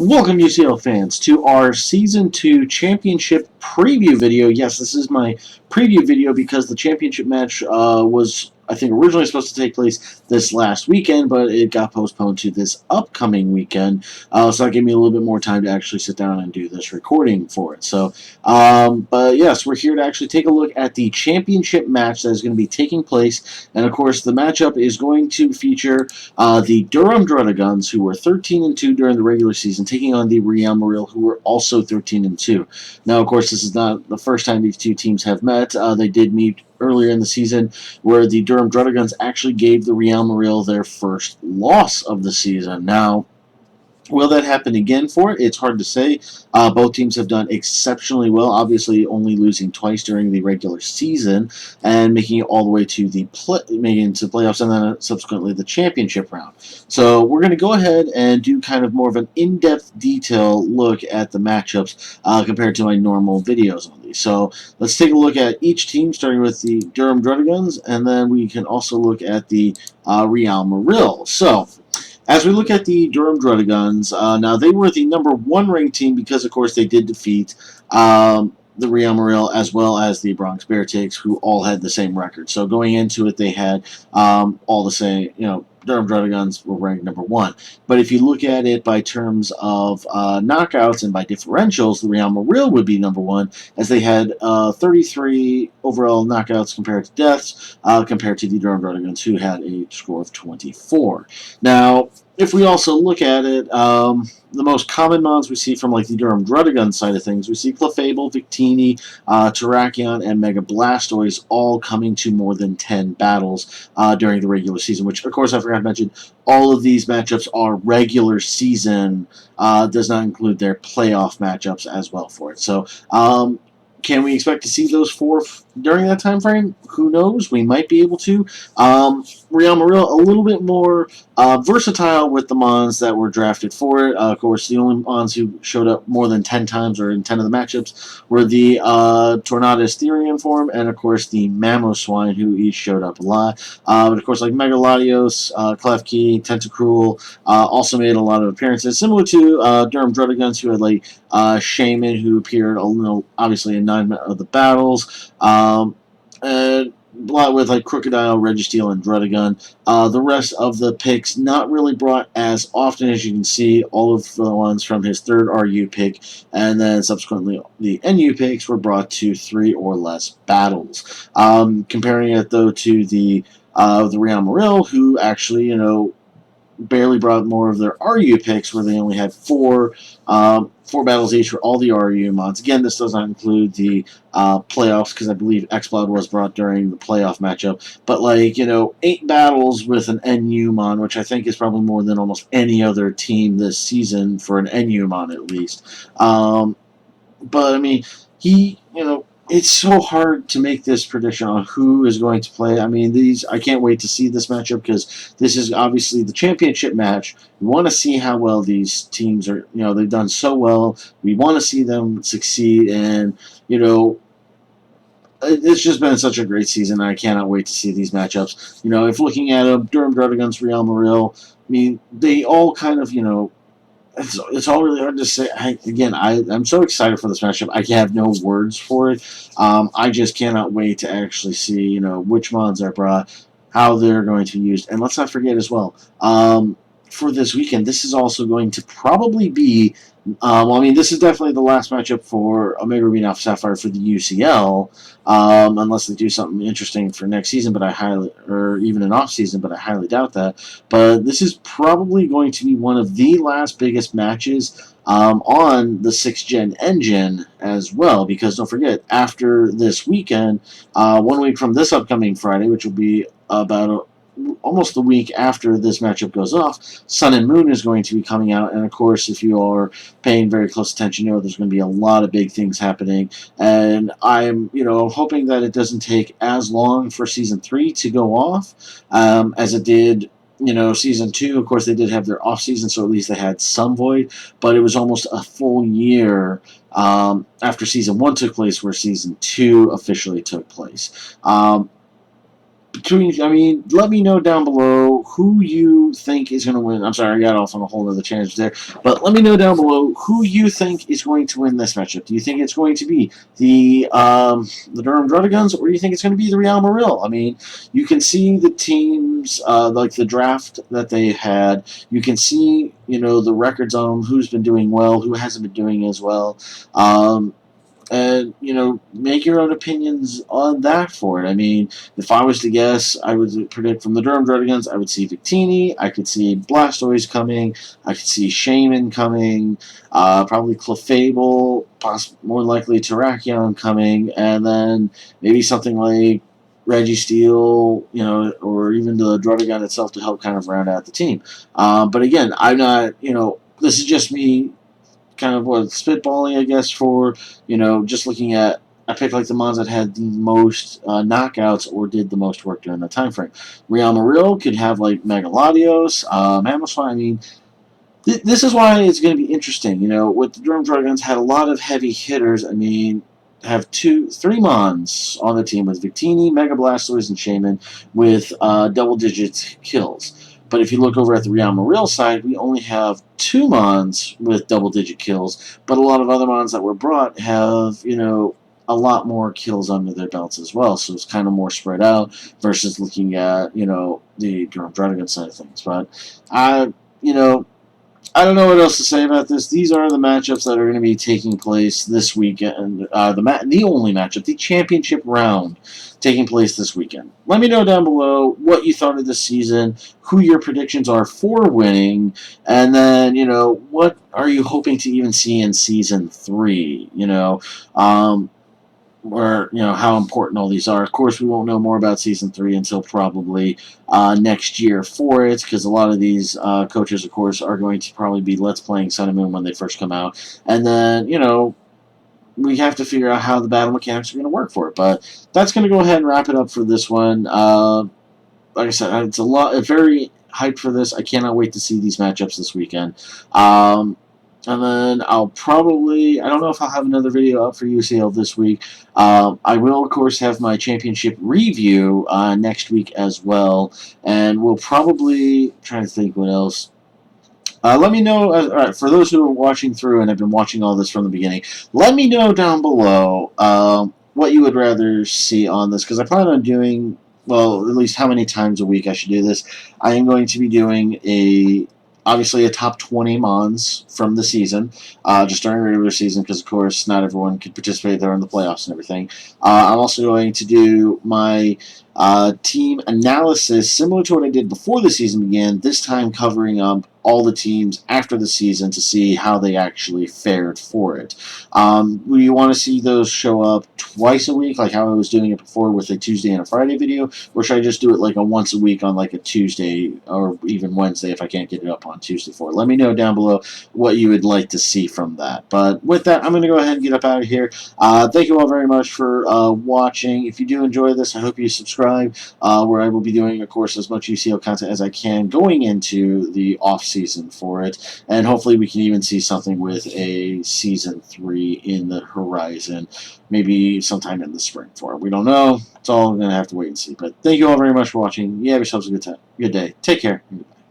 Welcome, UCL fans, to our Season 2 Championship preview video. Yes, this is my preview video because the championship match was, I think, originally supposed to take place this last weekend, but it got postponed to this upcoming weekend. So that gave me a little bit more time to actually sit down and do this recording for it. But yes, we're here to actually take a look at the championship match that is going to be taking place. And of course, the matchup is going to feature the Durham Druddigons, who were 13-2 during the regular season, taking on the Real Maril, who were also 13-2. Now, of course, this is not the first time these two teams have met. They did meet earlier in the season, where the Durham Druddigons actually gave the Real Maril their first loss of the season. Now, will that happen again for it? It's hard to say. Both teams have done exceptionally well, obviously only losing twice during the regular season and making it all the way to the playoffs and then subsequently the championship round. So we're going to go ahead and do kind of more of an in-depth detail look at the matchups compared to my normal videos on these. So let's take a look at each team, starting with the Durham Druddigons, and then we can also look at the Real Maril. So as we look at the Durham Druddigons, now they were the number one ranked team because, of course, they did defeat the Real Maril as well as the Bronx Beartigs, who all had the same record. So going into it, they had all the same, Durham Druddigons were ranked number one. But if you look at it by terms of knockouts and by differentials, the Real Maril would be number one, as they had 33 overall knockouts compared to deaths, compared to the Durham Druddigons, who had a score of 24. Now, if we also look at it, the most common mons we see from like the Durham Druddigon side of things, we see Clefable, Victini, Terrakion, and Mega Blastoise all coming to more than 10 battles during the regular season, which, of course, I forgot to mention, all of these matchups are regular season, does not include their playoff matchups as well for it. So, can we expect to see those four during that time frame? Who knows? We might be able to. Real Maril, a little bit more versatile with the Mons that were drafted for it. Of course, the only Mons who showed up more than 10 times or in 10 of the matchups were the Tornadus Therian form and, of course, the Mamoswine, who each showed up a lot. But, of course, like Megaladios, Klefki, Tentacruel also made a lot of appearances, similar to Durham Druddigons, who had, like, Shaman, who appeared, obviously, in 9 of the battles. And a lot with like Crocodile, Registeel, and Druddigon. The rest of the picks not really brought as often as you can see. All of the ones from his third RU pick, and then subsequently the NU picks were brought to 3 or less battles. Comparing it though to the Real Maril, who actually barely brought more of their RU picks, where they only had 4 battles each for all the RU mods. Again, this does not include the playoffs, because I believe X-Blood was brought during the playoff matchup. But, 8 battles with an NU mod, which I think is probably more than almost any other team this season for an NU mod at least. But, I mean, it's so hard to make this prediction on who is going to play. I mean, I can't wait to see this matchup, because this is obviously the championship match. We want to see how well these teams are, they've done so well. We want to see them succeed, and, it's just been such a great season. I cannot wait to see these matchups. If looking at Durham Druddigons, Real Maril, I mean, they all kind of, it's all really hard to say. I'm so excited for this matchup. I have no words for it. I just cannot wait to actually see, which mods are brought, how they're going to be used. And let's not forget as well, for this weekend, this is also going to probably be, this is definitely the last matchup for Omega Ruby Alpha Sapphire for the UCL, unless they do something interesting for next season, or even an off season, but I highly doubt that. But this is probably going to be one of the last biggest matches on the 6th Gen engine as well, because don't forget, after this weekend, 1 week from this upcoming Friday, which will be about almost the week after this matchup goes off, Sun and Moon is going to be coming out, and of course, if you are paying very close attention, there's going to be a lot of big things happening, and I'm, hoping that it doesn't take as long for Season 3 to go off, as it did, Season 2. Of course, they did have their off-season, so at least they had some void, but it was almost a full year after Season 1 took place, where Season 2 officially took place. I mean, let me know down below who you think is going to win. I'm sorry, I got off on a whole other tangent there. But let me know down below who you think is going to win this matchup. Do you think it's going to be the Durham Druddigons, or do you think it's going to be the Real Maril? I mean, you can see the teams, like the draft that they had. You can see, the records on them, who's been doing well, who hasn't been doing as well. And make your own opinions on that for it. I mean, if I was to guess, I would predict from the Durham Druddigons, I would see Victini, I could see Blastoise coming, I could see Shaman coming, probably Clefable, more likely Terrakion coming, and then maybe something like Registeel, or even the Druddigon itself to help kind of round out the team. But again, I'm not, this is just me kind of spitballing, I guess, for just looking at. I picked like the mons that had the most knockouts or did the most work during the time frame. Real Maril could have like Megalodios, Mamoswine. I mean, this is why it's going to be interesting. With the Durham Dragons had a lot of heavy hitters. I mean, have three mons on the team with Victini, Mega Blastoise, and Shaman with double-digit kills. But if you look over at the Real Maril side, we only have two mons with double-digit kills, but a lot of other mons that were brought have, a lot more kills under their belts as well. So it's kind of more spread out versus looking at, the Durham Dragon side of things. But you know, I don't know what else to say about this. These are the matchups that are going to be taking place this weekend. The only matchup, the championship round, taking place this weekend. Let me know down below what you thought of this season, who your predictions are for winning, and then what are you hoping to even see in season 3? Or how important all these are. Of course, we won't know more about season 3 until probably next year for it, because a lot of these coaches, of course, are going to probably be Let's Playing Sun and Moon when they first come out, and then we have to figure out how the battle mechanics are going to work for it. But that's going to go ahead and wrap it up for this one. Like I said, it's very hyped for this. I cannot wait to see these matchups this weekend. And then I don't know if I'll have another video up for UCL this week. I will, of course, have my championship review next week as well. And we'll probably, trying to think what else. Let me know, all right, for those who are watching through and have been watching all this from the beginning, let me know down below what you would rather see on this, because I plan on doing, well, at least how many times a week I should do this. I am going to be doing obviously a top 20 mons from the season, just during regular season, because of course not everyone could participate there in the playoffs and everything. I'm also going to do my team analysis similar to what I did before the season began, this time covering all the teams after the season to see how they actually fared for it. We want to see those show up twice a week, like how I was doing it before with a Tuesday and a Friday video, or should I just do it like a once a week on like a Tuesday or even Wednesday if I can't get it up on Tuesday for it? Let me know down below what you would like to see from that. But with that, I'm going to go ahead and get up out of here. Thank you all very much for watching. If you do enjoy this, I hope you subscribe, where I will be doing, of course, as much UCL content as I can going into the off-season for it. And hopefully we can even see something with a Season 3 in the horizon, maybe sometime in the spring for it. We don't know. It's all going to have to wait and see. But thank you all very much for watching. You have yourselves a good day. Take care. Goodbye.